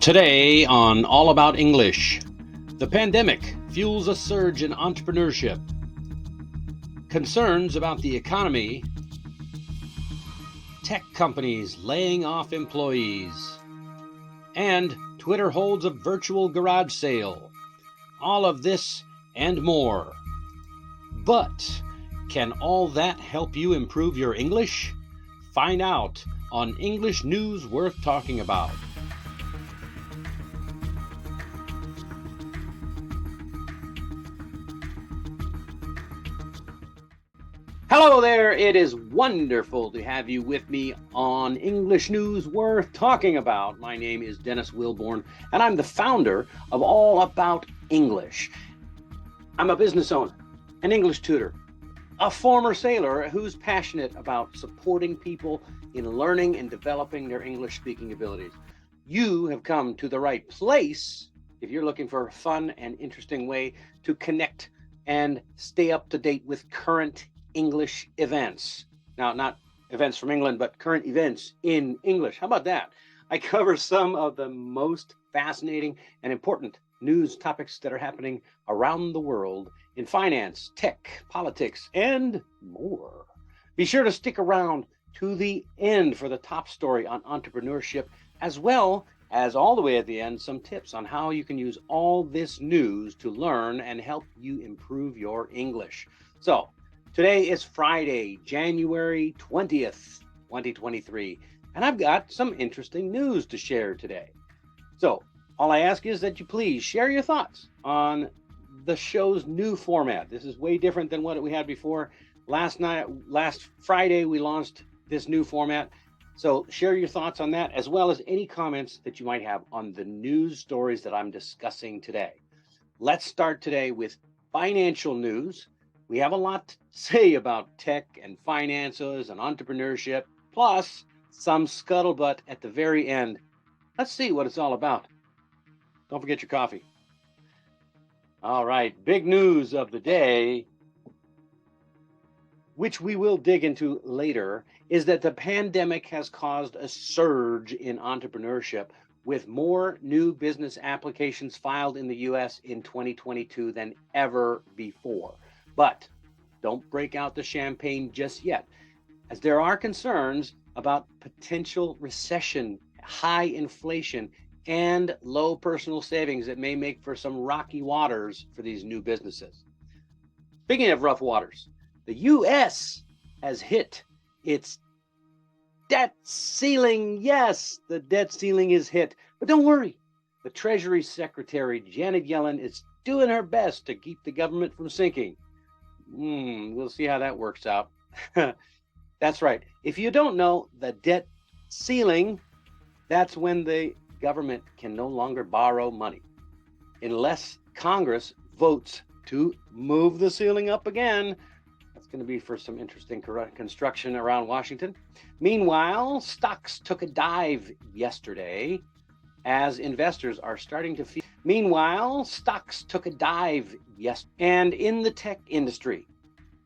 Today on All About English, the pandemic fuels a surge in entrepreneurship, concerns about the economy, tech companies laying off employees, and Twitter holds a virtual garage sale. All of this and more. But can all that help you improve your English? Find out on English News Worth Talking About. Hello there, it is wonderful to have you with me on English News Worth Talking About. My name is Dennis Wilborn, and I'm the founder of All About English. I'm a business owner, an English tutor, a former sailor who's passionate about supporting people in learning and developing their English speaking abilities. You have come to the right place if you're looking for a fun and interesting way to connect and stay up to date with current English events. Now, not events from England, but current events in English. How about that? I cover some of the most fascinating and important news topics that are happening around the world in finance, tech, politics, and more. Be sure to stick around to the end for the top story on entrepreneurship, as well as all the way at the end, some tips on how you can use all this news to learn and help you improve your English. So, today is Friday, January 20th, 2023, and I've got some interesting news to share today. So, all I ask is that you please share your thoughts on the show's new format. This is way different than what we had before. Last Friday, we launched this new format. So share your thoughts on that, as well as any comments that you might have on the news stories that I'm discussing today. Let's start today with financial news. We have a lot to say about tech and finances and entrepreneurship, plus some scuttlebutt at the very end. Let's see what it's all about. Don't forget your coffee. All right, big news of the day, which we will dig into later, is that the pandemic has caused a surge in entrepreneurship, with more new business applications filed in the US in 2022 than ever before. But don't break out the champagne just yet, as there are concerns about potential recession, high inflation, and low personal savings that may make for some rocky waters for these new businesses. Speaking of rough waters, the US has hit its debt ceiling. Yes, the debt ceiling is hit. But don't worry, the Treasury Secretary, Janet Yellen, is doing her best to keep the government from sinking. We'll see how that works out. That's right. If you don't know, the debt ceiling, that's when the government can no longer borrow money unless Congress votes to move the ceiling up again. That's going to be for some interesting construction around Washington. Meanwhile, stocks took a dive yesterday as investors are starting to feel. And in the tech industry,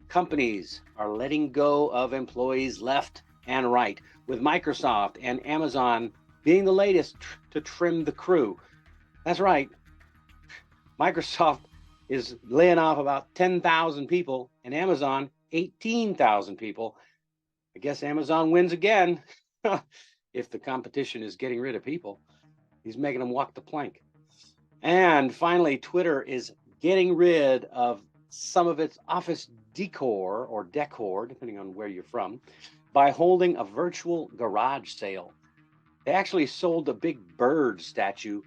companies are letting go of employees left and right, with Microsoft and Amazon being the latest to trim the crew. That's right. Microsoft is laying off about 10,000 people and Amazon 18,000 people. I guess Amazon wins again. If the competition is getting rid of people, he's making them walk the plank. And finally, Twitter is getting rid of some of its office decor, depending on where you're from, by holding a virtual garage sale. They actually sold a big bird statue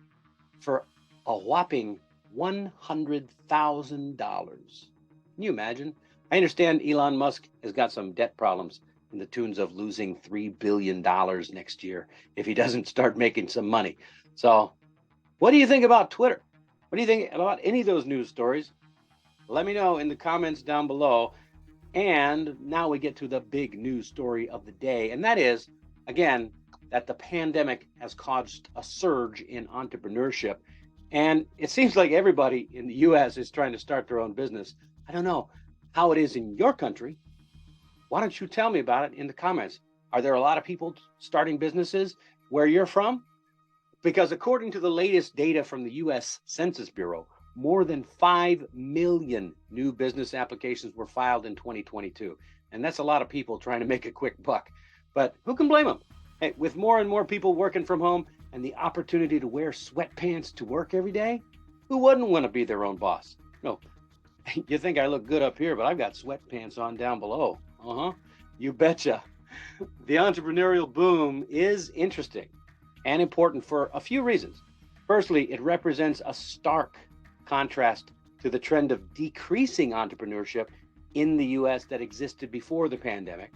for a whopping $100,000. Can you imagine? I understand Elon Musk has got some debt problems in the tunes of losing $3 billion next year if he doesn't start making some money. So what do you think about Twitter? What do you think about any of those news stories? Let me know in the comments down below. And now we get to the big news story of the day. And that is, again, that the pandemic has caused a surge in entrepreneurship. And it seems like everybody in the US is trying to start their own business. I don't know how it is in your country. Why don't you tell me about it in the comments? Are there a lot of people starting businesses where you're from? Because according to the latest data from the U.S. Census Bureau, more than 5 million new business applications were filed in 2022. And that's a lot of people trying to make a quick buck. But who can blame them? Hey, with more and more people working from home and the opportunity to wear sweatpants to work every day, who wouldn't want to be their own boss? No, you think I look good up here, but I've got sweatpants on down below. You betcha. The entrepreneurial boom is interesting and important for a few reasons. Firstly, it represents a stark contrast to the trend of decreasing entrepreneurship in the US that existed before the pandemic.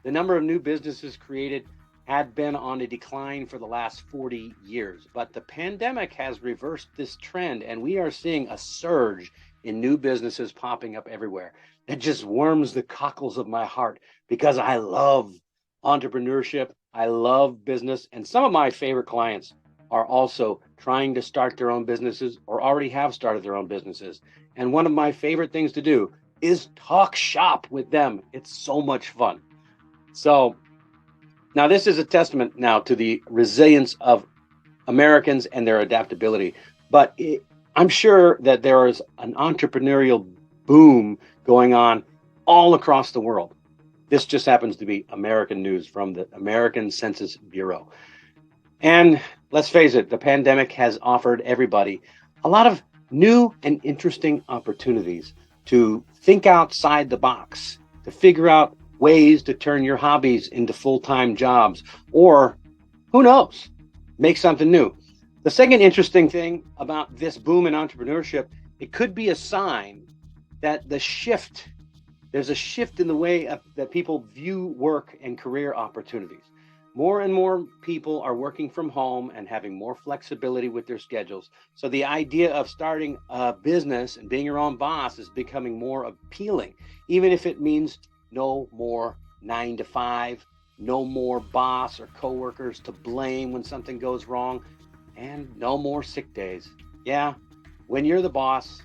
The number of new businesses created had been on a decline for the last 40 years, but the pandemic has reversed this trend, and we are seeing a surge in new businesses popping up everywhere. It just warms the cockles of my heart because I love entrepreneurship. I love business, and some of my favorite clients are also trying to start their own businesses or already have started their own businesses. And one of my favorite things to do is talk shop with them. It's so much fun. So now this is a testament now to the resilience of Americans and their adaptability. But I'm sure that there is an entrepreneurial boom going on all across the world. This just happens to be American news from the American Census Bureau. And let's face it, the pandemic has offered everybody a lot of new and interesting opportunities to think outside the box, to figure out ways to turn your hobbies into full-time jobs, or who knows, make something new. The second interesting thing about this boom in entrepreneurship, it could be a sign that there's a shift in the way that people view work and career opportunities. More and more people are working from home and having more flexibility with their schedules. So the idea of starting a business and being your own boss is becoming more appealing, even if it means no more 9 to 5, no more boss or coworkers to blame when something goes wrong, and no more sick days. Yeah, when you're the boss,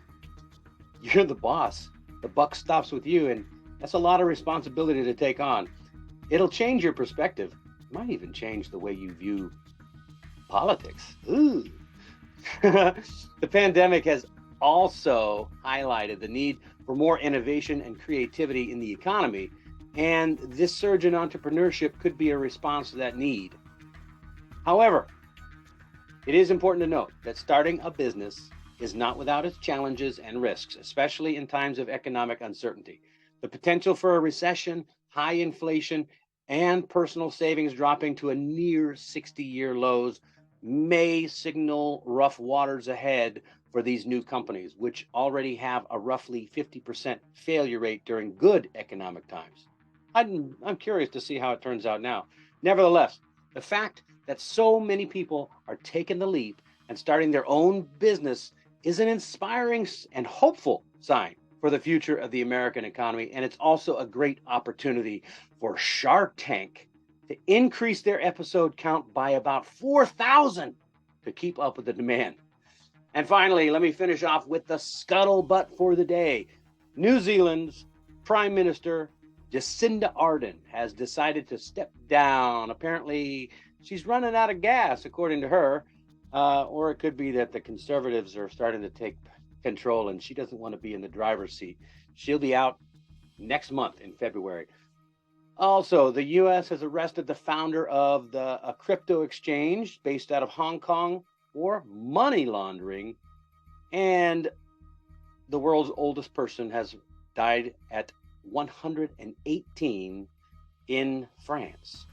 you're the boss. The buck stops with you, and that's a lot of responsibility to take on. It'll change your perspective. It might even change the way you view politics. Ooh. The pandemic has also highlighted the need for more innovation and creativity in the economy, and this surge in entrepreneurship could be a response to that need. However, it is important to note that starting a business is not without its challenges and risks, especially in times of economic uncertainty. The potential for a recession, high inflation, and personal savings dropping to a near 60-year lows may signal rough waters ahead for these new companies, which already have a roughly 50% failure rate during good economic times. I'm curious to see how it turns out now. Nevertheless, the fact that so many people are taking the leap and starting their own business is an inspiring and hopeful sign for the future of the American economy. And it's also a great opportunity for Shark Tank to increase their episode count by about 4,000 to keep up with the demand. And finally, let me finish off with the scuttlebutt for the day. New Zealand's Prime Minister Jacinda Ardern has decided to step down. Apparently, she's running out of gas, according to her. Or it could be that the Conservatives are starting to take control and she doesn't want to be in the driver's seat. She'll be out next month in February. Also, the U.S. has arrested the founder of a crypto exchange based out of Hong Kong for money laundering. And the world's oldest person has died at 118 in France.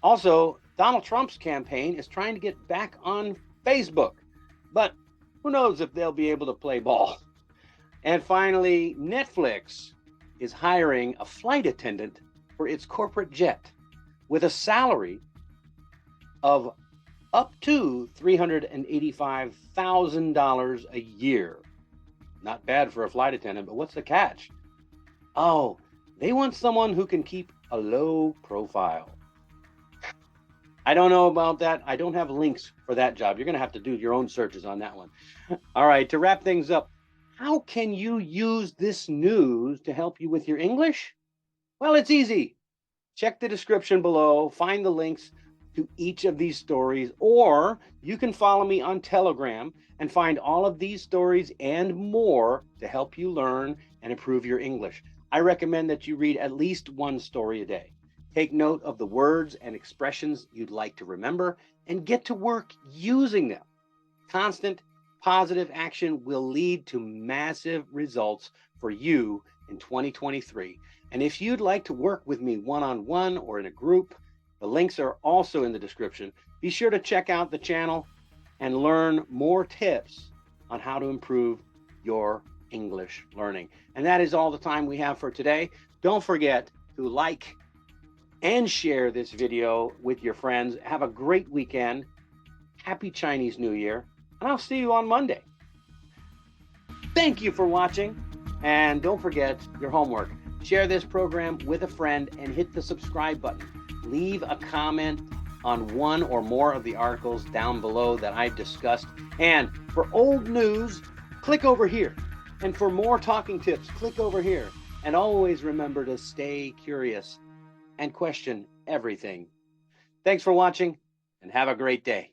Also, Donald Trump's campaign is trying to get back on Facebook, but who knows if they'll be able to play ball. And finally, Netflix is hiring a flight attendant for its corporate jet with a salary of up to $385,000 a year. Not bad for a flight attendant, but what's the catch? Oh, they want someone who can keep a low profile. I don't know about that. I don't have links for that job. You're going to have to do your own searches on that one. All right, to wrap things up, how can you use this news to help you with your English? Well, it's easy. Check the description below, find the links to each of these stories, or you can follow me on Telegram and find all of these stories and more to help you learn and improve your English. I recommend that you read at least one story a day. Take note of the words and expressions you'd like to remember and get to work using them. Constant positive action will lead to massive results for you in 2023. And if you'd like to work with me one-on-one or in a group, the links are also in the description. Be sure to check out the channel and learn more tips on how to improve your English learning. And that is all the time we have for today. Don't forget to like and share this video with your friends. Have a great weekend. Happy Chinese New Year. And I'll see you on Monday. Thank you for watching. And don't forget your homework. Share this program with a friend and hit the subscribe button. Leave a comment on one or more of the articles down below that I've discussed. And for old news, click over here. And for more talking tips, click over here. And always remember to stay curious and question everything. Thanks for watching and have a great day.